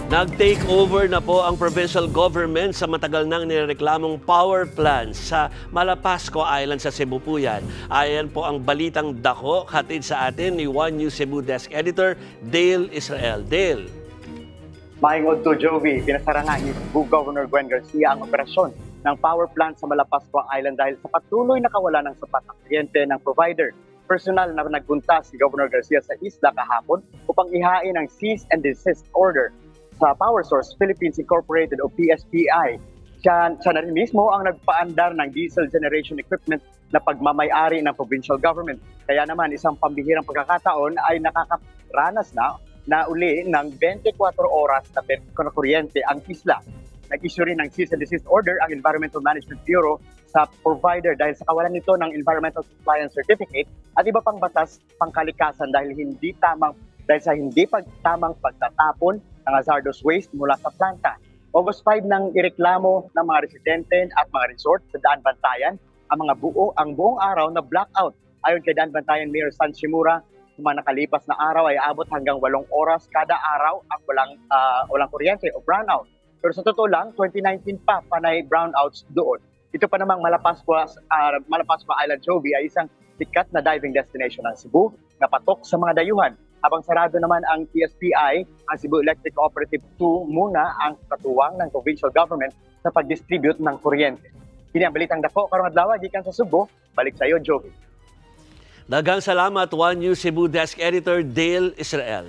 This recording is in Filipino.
Nag-take over na po ang provincial government sa matagal nang nireklamong power plant sa Malapascua Island sa Cebu po yan. Ayan po ang balitang dako, hatid sa atin ni One News Cebu Desk Editor Dale Israel. Dale. Maingod to Joey, pinasara nga ni Cebu Governor Gwen Garcia ang operasyon ng power plant sa Malapascua Island dahil sa patuloy na kawalan ng sapat na kuryente ng provider. Personal na nagpunta si Governor Garcia sa isla kahapon upang ihain ang cease and desist order sa Power Source Philippines Incorporated o PSPI. Siya na rin mismo ang nagpaandar ng diesel generation equipment na pagmamayari ng provincial government. Kaya naman isang pambihirang pagkakataon ay nakakaranas na uli ng 24 oras na kuryente ang isla. Nag-issue rin ng cease and desist order ang Environmental Management Bureau sa provider dahil sa kawalan nito ng Environmental Compliance Certificate at iba pang batas pangkalikasan dahil sa hindi tamang pagtatapon ng hazardous waste mula sa planta. August 5 nang ireklamo ng mga residente at mga resort sa Daan Bantayan ang buong araw na blackout. Ayon kay Daan Bantayan Mayor San Shimura, sa mga nakalipas na araw ay abot hanggang 8 oras kada araw ang walang kuryente o brownout. Pero sa totoo lang, 2019 pa panay brownouts doon. Ito pa namang Malapascua Island Jovi ay isang sikat na diving destination ng Cebu na patok sa mga dayuhan. Habang sarado naman ang PSPI, ang Cebu Electric Cooperative 2 muna ang katuwang ng provincial government sa pag-distribute ng kuryente. Kini ang balitang dako karong adlaw gikan sa Cebu. Balik sa iyo, Jovi. Daghang salamat, One News Cebu Desk Editor Dale Israel.